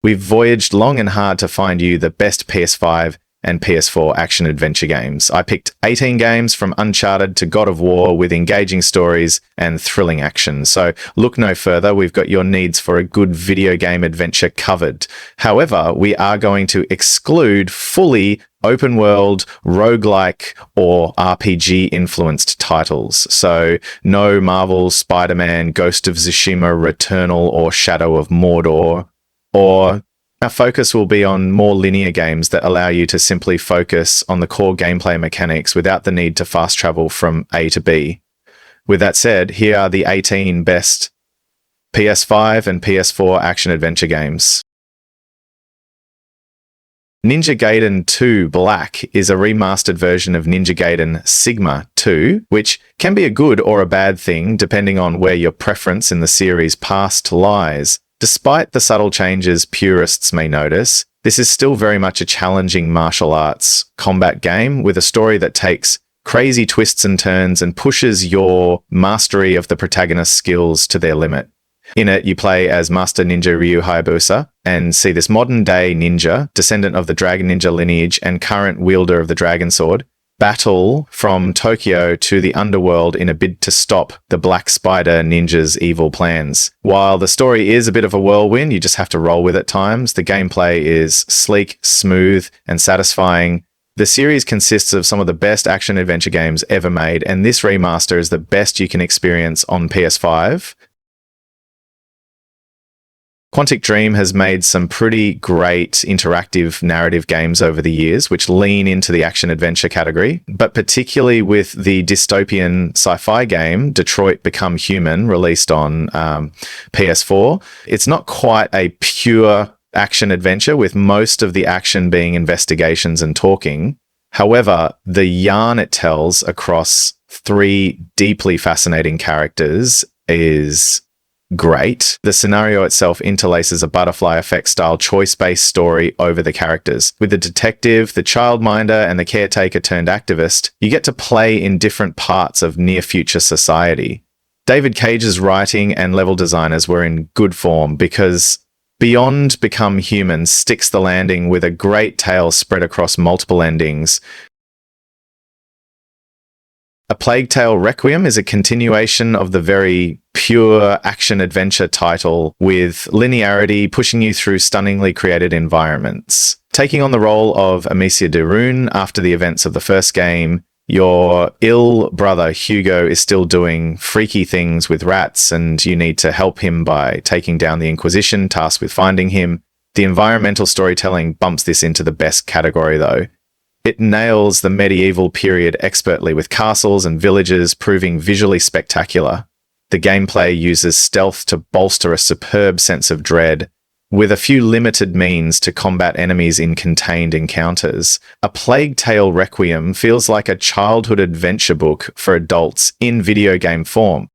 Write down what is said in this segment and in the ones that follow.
We've voyaged long and hard to find you the best PS5 and PS4 action-adventure games. I picked 18 games from Uncharted to God of War with engaging stories and thrilling action. So look no further, we've got your needs for a good video game adventure covered. However, we are going to exclude fully open world, roguelike, or RPG-influenced titles. So no Marvel, Spider-Man, Ghost of Tsushima, Returnal, or Shadow of Mordor, or our focus will be on more linear games that allow you to simply focus on the core gameplay mechanics without the need to fast travel from A to B. With that said, here are the 18 best PS5 and PS4 action-adventure games. Ninja Gaiden 2 Black is a remastered version of Ninja Gaiden Sigma 2, which can be a good or a bad thing depending on where your preference in the series' past lies. Despite the subtle changes purists may notice, this is still very much a challenging martial arts combat game with a story that takes crazy twists and turns and pushes your mastery of the protagonist's skills to their limit. In it, you play as Master Ninja Ryu Hayabusa and see this modern-day ninja, descendant of the Dragon Ninja lineage and current wielder of the Dragon Sword, battle from Tokyo to the underworld in a bid to stop the Black Spider Ninja's evil plans. While the story is a bit of a whirlwind, you just have to roll with it at times. The gameplay is sleek, smooth, and satisfying. The series consists of some of the best action-adventure games ever made, and this remaster is the best you can experience on PS5. Quantic Dream has made some pretty great interactive narrative games over the years, which lean into the action-adventure category, but particularly with the dystopian sci-fi game, Detroit Become Human, released on PS4. It's not quite a pure action-adventure, with most of the action being investigations and talking. However, the yarn it tells across 3 deeply fascinating characters is great. The scenario itself interlaces a butterfly effect style choice-based story over the characters. With the detective, the childminder, and the caretaker turned activist, you get to play in different parts of near-future society. David Cage's writing and level designers were in good form because Beyond Become Human sticks the landing with a great tale spread across multiple endings. A Plague Tale Requiem is a continuation of the very pure action-adventure title, with linearity pushing you through stunningly created environments. Taking on the role of Amicia de Rune after the events of the first game, your ill brother Hugo is still doing freaky things with rats, and you need to help him by taking down the Inquisition, tasked with finding him. The environmental storytelling bumps this into the best category, though. It nails the medieval period expertly, with castles and villages proving visually spectacular. The gameplay uses stealth to bolster a superb sense of dread, with a few limited means to combat enemies in contained encounters. A Plague Tale Requiem feels like a childhood adventure book for adults in video game form.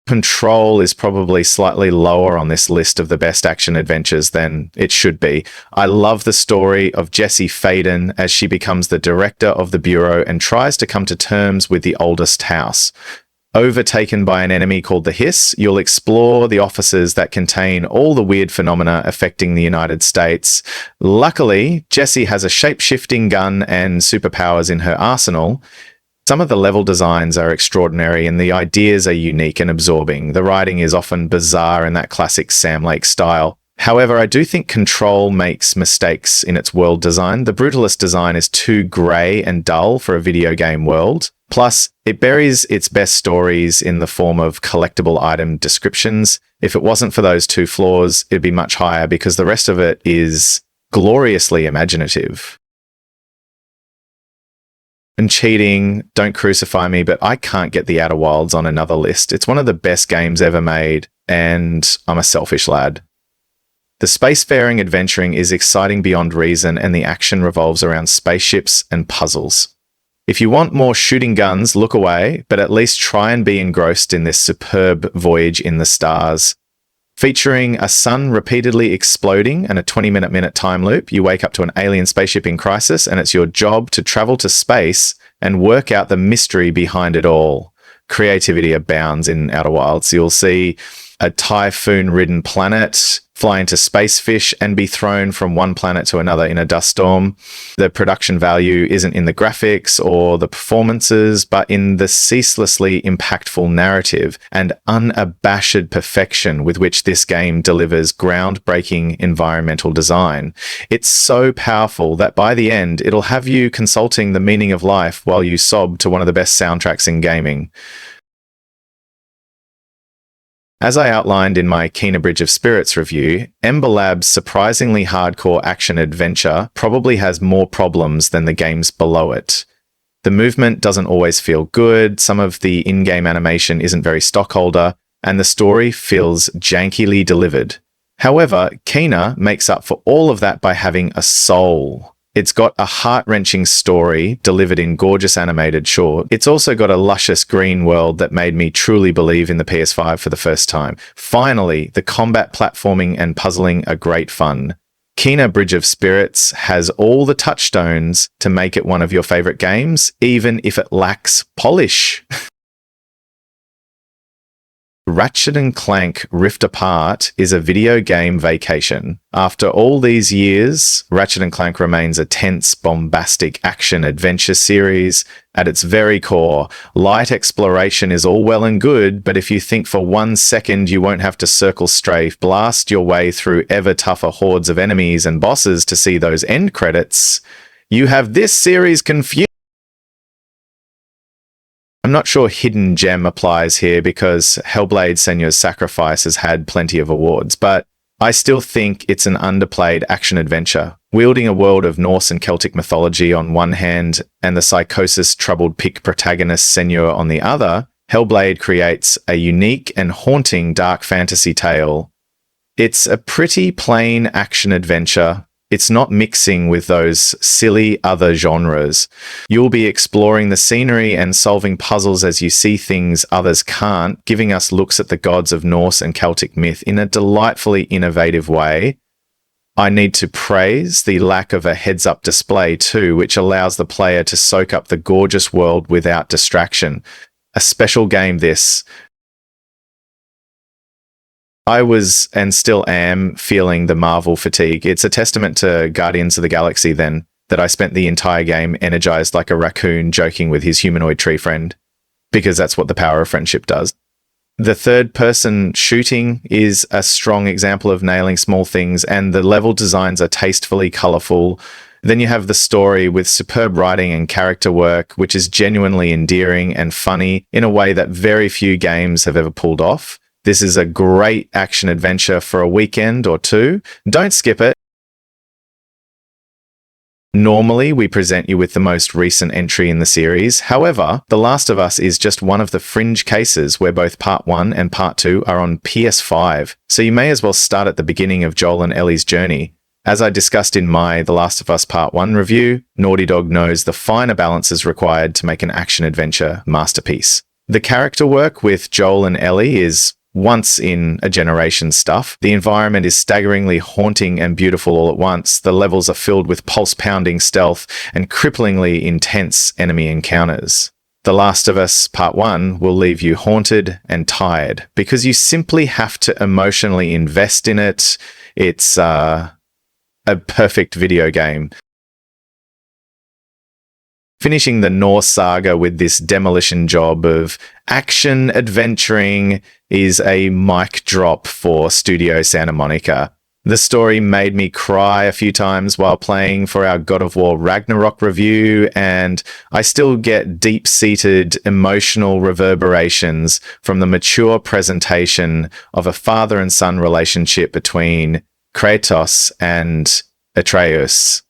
Control is probably slightly lower on this list of the best action adventures than it should be. I love the story of Jessie Faden as she becomes the director of the Bureau and tries to come to terms with the oldest house. Overtaken by an enemy called the Hiss, you'll explore the offices that contain all the weird phenomena affecting the United States. Luckily, Jessie has a shape-shifting gun and superpowers in her arsenal. Some of the level designs are extraordinary and the ideas are unique and absorbing. The writing is often bizarre in that classic Sam Lake style. However, I do think Control makes mistakes in its world design. The brutalist design is too grey and dull for a video game world. Plus, it buries its best stories in the form of collectible item descriptions. If it wasn't for those 2 flaws, it'd be much higher because the rest of it is gloriously imaginative. And cheating, don't crucify me, but I can't get the Outer Wilds on another list. It's one of the best games ever made, and I'm a selfish lad. The spacefaring adventuring is exciting beyond reason, and the action revolves around spaceships and puzzles. If you want more shooting guns, look away, but at least try and be engrossed in this superb voyage in the stars. Featuring a sun repeatedly exploding and a 20-minute time loop, you wake up to an alien spaceship in crisis, and it's your job to travel to space and work out the mystery behind it all. Creativity abounds in Outer Wilds. You'll see a typhoon-ridden planet, fly into space fish, and be thrown from one planet to another in a dust storm. The production value isn't in the graphics or the performances, but in the ceaselessly impactful narrative and unabashed perfection with which this game delivers groundbreaking environmental design. It's so powerful that by the end, it'll have you consulting the meaning of life while you sob to one of the best soundtracks in gaming. As I outlined in my Kena Bridge of Spirits review, Ember Lab's surprisingly hardcore action-adventure probably has more problems than the games below it. The movement doesn't always feel good, some of the in-game animation isn't very stockholder, and the story feels jankily delivered. However, Kena makes up for all of that by having a soul. It's got a heart-wrenching story delivered in gorgeous animated short. It's also got a luscious green world that made me truly believe in the PS5 for the first time. Finally, the combat, platforming, and puzzling are great fun. Kena Bridge of Spirits has all the touchstones to make it one of your favorite games, even if it lacks polish. Ratchet and Clank Rift Apart is a video game vacation. After all these years, Ratchet and Clank remains a tense, bombastic action-adventure series. At its very core, light exploration is all well and good, but if you think for 1 second you won't have to circle strafe, blast your way through ever tougher hordes of enemies and bosses to see those end credits, you have this series confused. I'm not sure Hidden Gem applies here because Hellblade Senua's Sacrifice has had plenty of awards, but I still think it's an underplayed action-adventure. Wielding a world of Norse and Celtic mythology on one hand and the psychosis-troubled Pict protagonist Senua on the other, Hellblade creates a unique and haunting dark fantasy tale. It's a pretty plain action-adventure. It's not mixing with those silly other genres. You'll be exploring the scenery and solving puzzles as you see things others can't, giving us looks at the gods of Norse and Celtic myth in a delightfully innovative way. I need to praise the lack of a heads-up display too, which allows the player to soak up the gorgeous world without distraction. A special game this. I was, and still am, feeling the Marvel fatigue. It's a testament to Guardians of the Galaxy, then, that I spent the entire game energized like a raccoon joking with his humanoid tree friend. Because that's what the power of friendship does. The third-person shooting is a strong example of nailing small things, and the level designs are tastefully colorful. Then you have the story with superb writing and character work, which is genuinely endearing and funny in a way that very few games have ever pulled off. This is a great action-adventure for a weekend or two. Don't skip it. Normally, we present you with the most recent entry in the series. However, The Last of Us is just one of the fringe cases where both Part 1 and Part 2 are on PS5, so you may as well start at the beginning of Joel and Ellie's journey. As I discussed in my The Last of Us Part 1 review, Naughty Dog knows the finer balances required to make an action-adventure masterpiece. The character work with Joel and Ellie is once-in-a-generation stuff. The environment is staggeringly haunting and beautiful all at once. The levels are filled with pulse-pounding stealth and cripplingly intense enemy encounters. The Last of Us Part 1 will leave you haunted and tired because you simply have to emotionally invest in it. It's a perfect video game. Finishing the Norse saga with this demolition job of action adventuring is a mic drop for Studio Santa Monica. The story made me cry a few times while playing for our God of War Ragnarok review, and I still get deep-seated emotional reverberations from the mature presentation of a father and son relationship between Kratos and Atreus.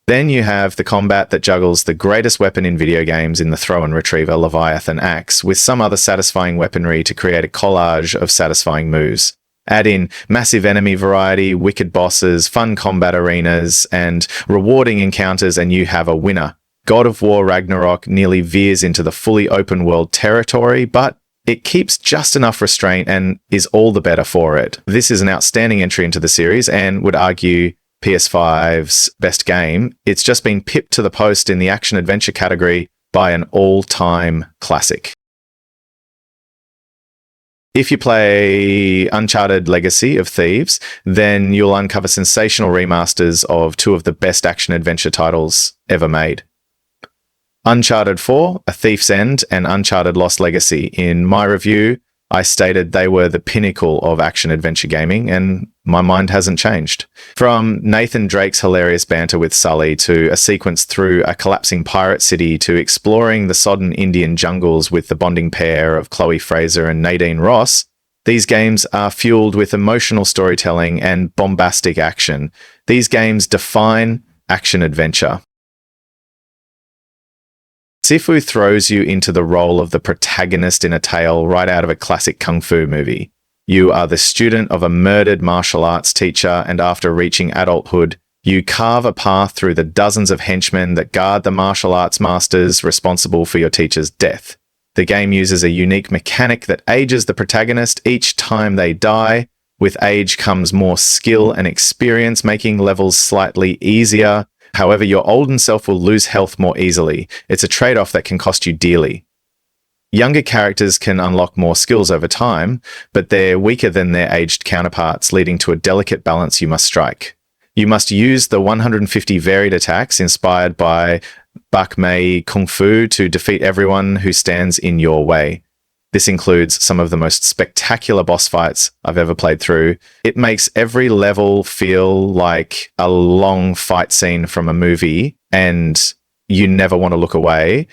Then you have the combat that juggles the greatest weapon in video games in the throw and retriever Leviathan Axe with some other satisfying weaponry to create a collage of satisfying moves. Add in massive enemy variety, wicked bosses, fun combat arenas, and rewarding encounters and you have a winner. God of War Ragnarok nearly veers into the fully open world territory, but it keeps just enough restraint and is all the better for it. This is an outstanding entry into the series and would argue PS5's best game. It's just been pipped to the post in the action-adventure category by an all-time classic. If you play Uncharted Legacy of Thieves, then you'll uncover sensational remasters of two of the best action-adventure titles ever made. Uncharted 4, A Thief's End, and Uncharted Lost Legacy. In my review, I stated they were the pinnacle of action-adventure gaming, and my mind hasn't changed. From Nathan Drake's hilarious banter with Sully to a sequence through a collapsing pirate city to exploring the sodden Indian jungles with the bonding pair of Chloe Fraser and Nadine Ross, these games are fueled with emotional storytelling and bombastic action. These games define action-adventure. Sifu throws you into the role of the protagonist in a tale right out of a classic kung fu movie. You are the student of a murdered martial arts teacher, and after reaching adulthood, you carve a path through the dozens of henchmen that guard the martial arts masters responsible for your teacher's death. The game uses a unique mechanic that ages the protagonist each time they die. With age comes more skill and experience, making levels slightly easier. However, your olden self will lose health more easily. It's a trade-off that can cost you dearly. Younger characters can unlock more skills over time, but they're weaker than their aged counterparts, leading to a delicate balance you must strike. You must use the 150 varied attacks inspired by Bak Mei Kung Fu to defeat everyone who stands in your way. This includes some of the most spectacular boss fights I've ever played through. It makes every level feel like a long fight scene from a movie, and you never want to look away.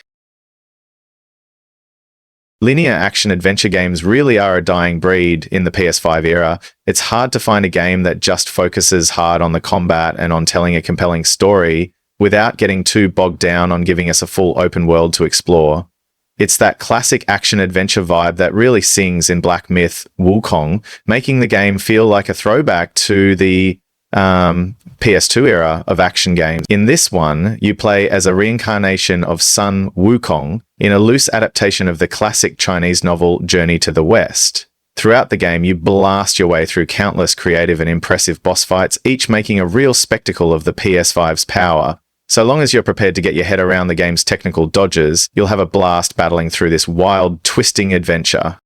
Linear action-adventure games really are a dying breed in the PS5 era. It's hard to find a game that just focuses hard on the combat and on telling a compelling story without getting too bogged down on giving us a full open world to explore. It's that classic action-adventure vibe that really sings in Black Myth Wukong, making the game feel like a throwback to the PS2 era of action games. In this one, you play as a reincarnation of Sun Wukong in a loose adaptation of the classic Chinese novel Journey to the West. Throughout the game, you blast your way through countless creative and impressive boss fights, each making a real spectacle of the PS5's power. So long as you're prepared to get your head around the game's technical dodges, you'll have a blast battling through this wild, twisting adventure.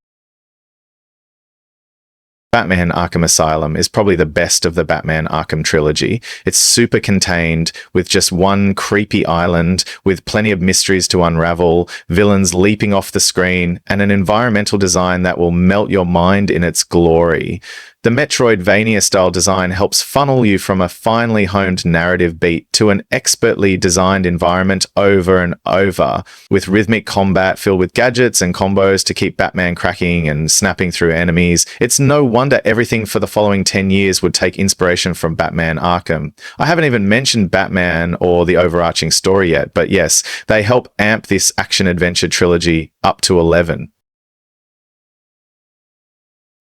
Batman Arkham Asylum is probably the best of the Batman Arkham trilogy. It's super contained, with just one creepy island, with plenty of mysteries to unravel, villains leaping off the screen, and an environmental design that will melt your mind in its glory. The Metroidvania-style design helps funnel you from a finely honed narrative beat to an expertly designed environment over and over, with rhythmic combat filled with gadgets and combos to keep Batman cracking and snapping through enemies. It's no wonder everything for the following 10 years would take inspiration from Batman Arkham. I haven't even mentioned Batman or the overarching story yet, but yes, they help amp this action-adventure trilogy up to 11.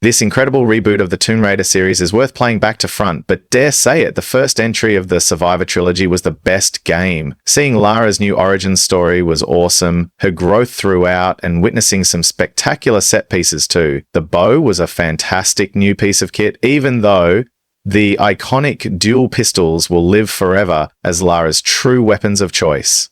This incredible reboot of the Tomb Raider series is worth playing back to front, but dare say it, the first entry of the Survivor trilogy was the best game. Seeing Lara's new origin story was awesome, her growth throughout, and witnessing some spectacular set pieces too. The bow was a fantastic new piece of kit, even though the iconic dual pistols will live forever as Lara's true weapons of choice.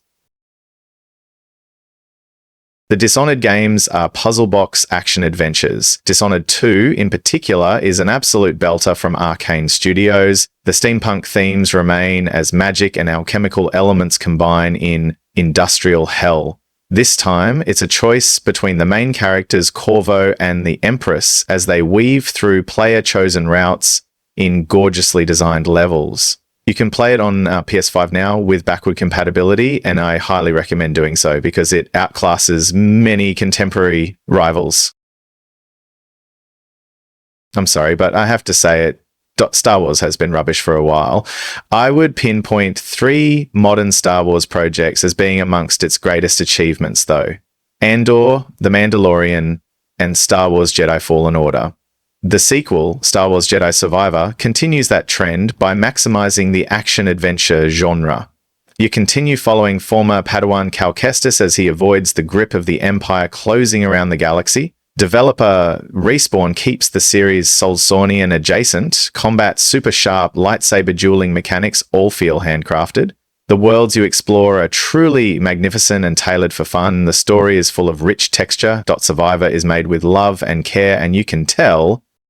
The Dishonored games are puzzle box action adventures. Dishonored 2, in particular, is an absolute belter from Arcane Studios. The steampunk themes remain as magic and alchemical elements combine in industrial hell. This time, it's a choice between the main characters Corvo and the Empress as they weave through player-chosen routes in gorgeously designed levels. You can play it on PS5 now with backward compatibility, and I highly recommend doing so because it outclasses many contemporary rivals. I'm sorry, but I have to say it. Star Wars has been rubbish for a while. I would pinpoint 3 modern Star Wars projects as being amongst its greatest achievements, though. Andor, The Mandalorian, and Star Wars Jedi Fallen Order. The sequel, Star Wars Jedi Survivor, continues that trend by maximizing the action-adventure genre. You continue following former Padawan Cal Kestis as he avoids the grip of the Empire closing around the galaxy. Developer Respawn keeps the series Soulsornian adjacent. Combat's super sharp lightsaber dueling mechanics all feel handcrafted. The worlds you explore are truly magnificent and tailored for fun. The story is full of rich texture. Survivor is made with love and care, and you can tell